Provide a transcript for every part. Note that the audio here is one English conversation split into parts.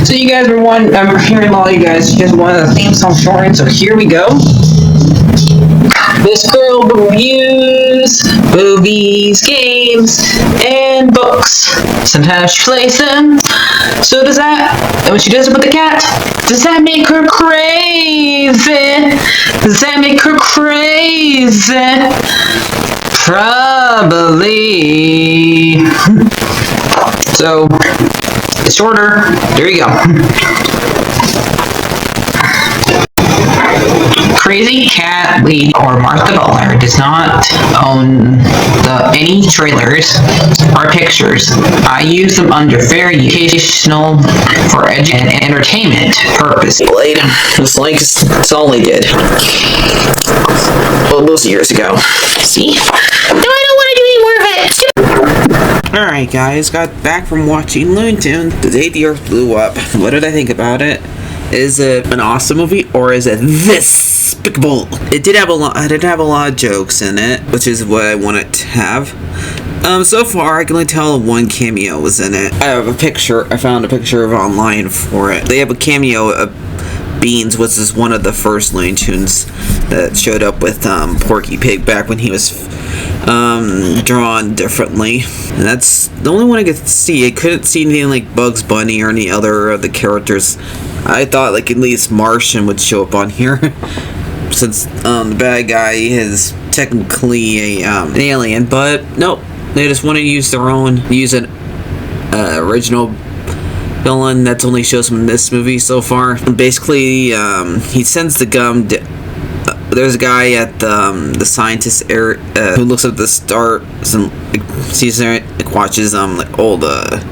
So you guys were I'm hearing a lot of you guys wanted the theme song shortened, so here we go. This girl reviews movies, games, and books. Sometimes she plays them. So does that, and when she does it with the cat, does that make her crazy? Does that make her crazy? Probably. So, it's shorter. There you go. CrazyCatLady or Martha Butler does not own any trailers or pictures. I use them under fair educational for and entertainment purpose. It's like it's all they did. Well, those years ago. See? No, I don't want to do any more of it. Alright guys, got back from watching Looney Tunes the day the Earth blew up. What did I think about it? Is it an awesome movie or is it despicable? It did have a lot of jokes in it, which is what I wanted to have. So far I can only tell one cameo was in it. I have a picture. I found a picture of online for it. They have a cameo of Beans, which is one of the first Looney Tunes that showed up with Porky Pig back when he was drawn differently. And that's the only one I could see. I couldn't see anything like Bugs Bunny or any other of the characters. I thought like at least Martian would show up on here, since the bad guy is technically an alien. But nope, they just want to use an original villain that's only shows him in this movie so far. Basically, he sends the gum. There's a guy at the scientist who looks at the stars and sees there, watches all the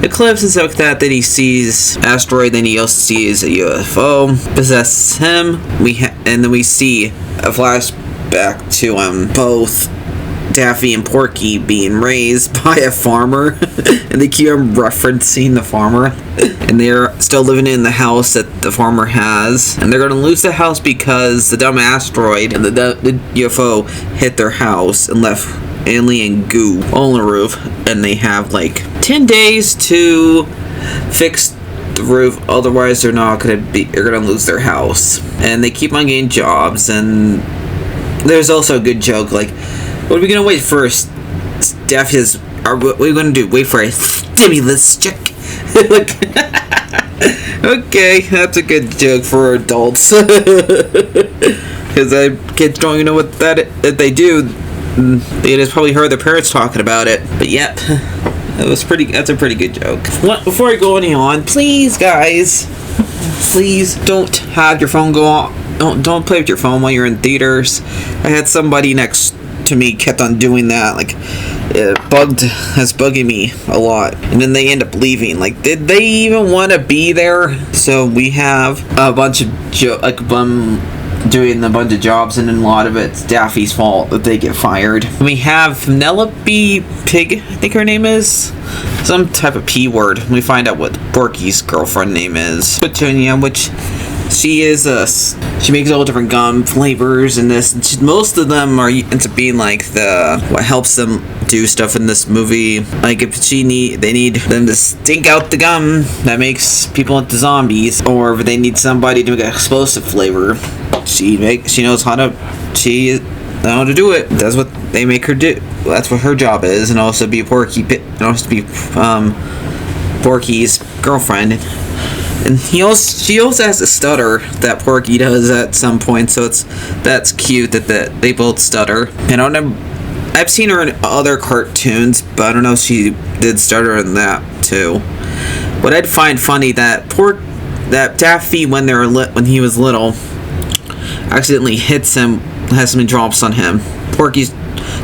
eclipse and stuff like that. Then he sees asteroid. Then he also sees a UFO possesses him. And then we see a flashback to both Daffy and Porky being raised by a farmer, and they keep referencing the farmer, and they're still living in the house that the farmer has, and they're gonna lose the house because the dumb asteroid and the UFO hit their house and left alien goo on the roof, and they have like 10 days to fix the roof, otherwise they're gonna lose their house. And they keep on getting jobs, and there's also a good joke like, what are we gonna wait first? Daffy says, what are we gonna do? Wait for a stimulus check? Okay, that's a good joke for adults. Because kids don't even know what that they do. They just probably heard their parents talking about it. But yep, that's a pretty good joke. Before I go any on, please guys, please don't have your phone go on. Don't play with your phone while you're in theaters. I had somebody next to me kept on doing that, like has bugging me a lot, and then they end up leaving. Like, did they even want to be there? So we have a bunch of doing a bunch of jobs, and then a lot of it's Daffy's fault that they get fired. We have Penelope Pig, I think her name is, some type of P word. We find out what Porky's girlfriend name is, Petunia, which she makes all different gum flavors in this. Most of them ends up being like what helps them do stuff in this movie. Like if they need them to stink out the gum that makes people into zombies, or if they need somebody to make an explosive flavor, she knows how to do it. That's what they make her do. That's what her job is, and also be Porky's girlfriend. And she also has a stutter that Porky does at some point, so that's cute that they both stutter. And I've seen her in other cartoons, but I don't know if she did stutter in that too. What I'd find funny that Daffy when he was little accidentally hits him, has something drops on him. Porky's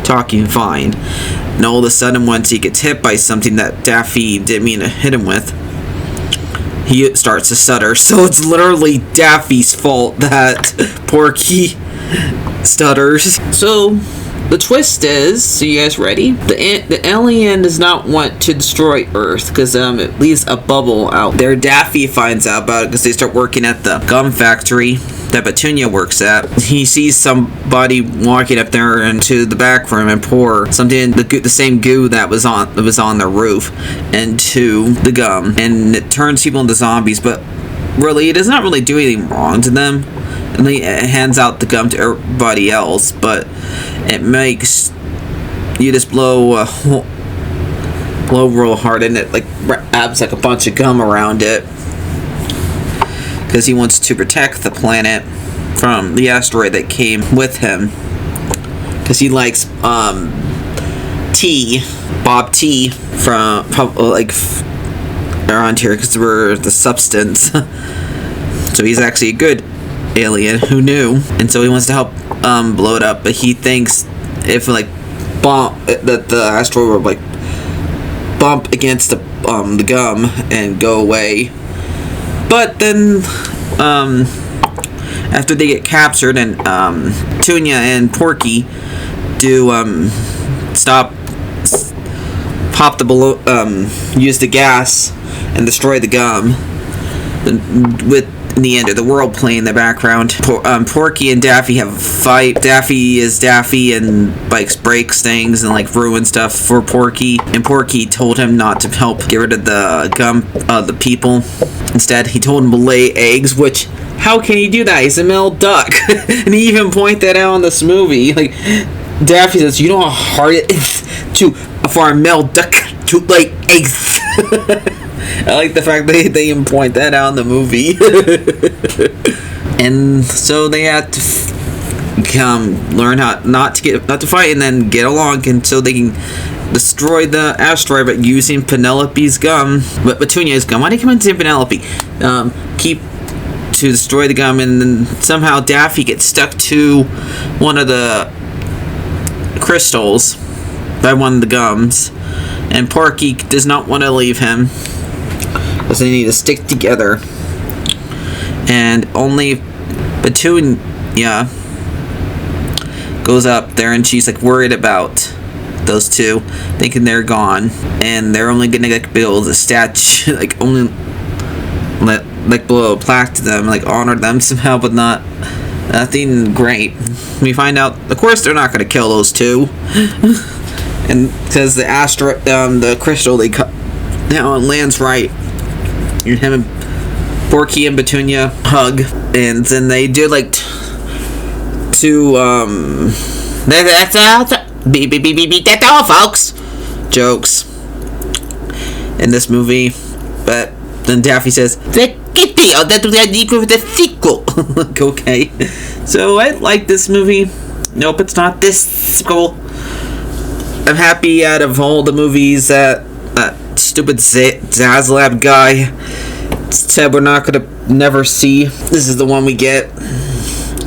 talking fine, and all of a sudden once he gets hit by something that Daffy didn't mean to hit him with, he starts to stutter. So it's literally Daffy's fault that Porky stutters. So the twist is, so you guys ready? The alien does not want to destroy Earth because it leaves a bubble out there. Daffy finds out about it because they start working at the gum factory that Petunia works at. He sees somebody walking up there into the back room and pour something, the same goo that was on the roof, into the gum, and it turns people into zombies. But really, it does not really do anything wrong to them. And he hands out the gum to everybody else, but it makes you just blow real hard, and it like wraps like a bunch of gum around it because he wants to protect the planet from the asteroid that came with him, because he likes Bob T from like around here because we're the substance. So he's actually a good alien, who knew? And so he wants to help blow it up, but he thinks if like that the asteroid will like bump against the gum and go away. But then after they get captured and Petunia and Porky do pop the balloon, use the gas and destroy the gum, with in the end of the world playing in the background. Porky and Daffy have a fight. Daffy is Daffy and breaks things and like ruins stuff for Porky. And Porky told him not to help get rid of the gum, the people. Instead, he told him to lay eggs, which, how can he do that? He's a male duck. And he even point that out in this movie. Like, Daffy says, you know how hard it is for a male duck to lay eggs. I like the fact that they even point that out in the movie. And so they had to learn how not to fight and then get along, and so they can destroy the asteroid, but using Penelope's gum, but Petunia's gum. Why do you come into Penelope? To destroy the gum, and then somehow Daffy gets stuck to one of the crystals by one of the gums, and Porky does not want to leave him because they need to stick together. And only Petunia goes up there, and she's like worried about those two, thinking they're gone, and they're only gonna like build a statue, like only like blow a plaque to them, like honor them somehow, but nothing great. We find out, of course, they're not gonna kill those two, and because the asteroid, the crystal, they cut down and lands right, and him and Porky and Petunia hug, and then they do like that's all, folks. Jokes in this movie, but then Daffy says, "That we need for the sequel." Okay, so I like this movie. Nope, it's not this sequel. I'm happy out of all the movies that stupid Zaslab guy said we're not gonna never see. This is the one we get.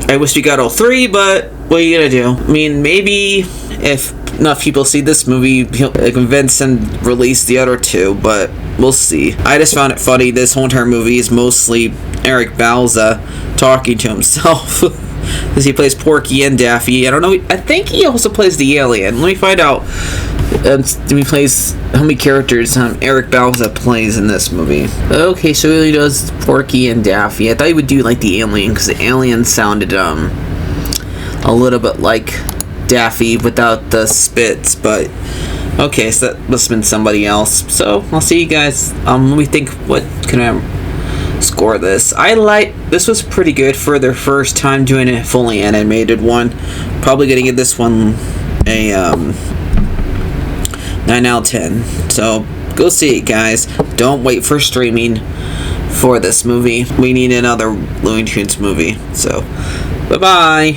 I wish we got all three, but what are you gonna do? I mean, maybe if enough people see this movie, he'll convince and release the other two, but we'll see. I just found it funny. This whole entire movie is mostly Eric Balza talking to himself. Because he plays Porky and Daffy. I don't know. I think he also plays the alien. Let me find out. He plays how many characters Eric Balza plays in this movie. Okay, so he really does Porky and Daffy. I thought he would do like the alien, because the alien sounded a little bit like Daffy without the spits, but okay, so that must have been somebody else. So I'll see you guys. Let me think, what can I score this? This was pretty good for their first time doing a fully animated one. Probably gonna give this one a 9 out of 10. So go see it, guys. Don't wait for streaming for this movie. We need another Looney Tunes movie. So bye bye.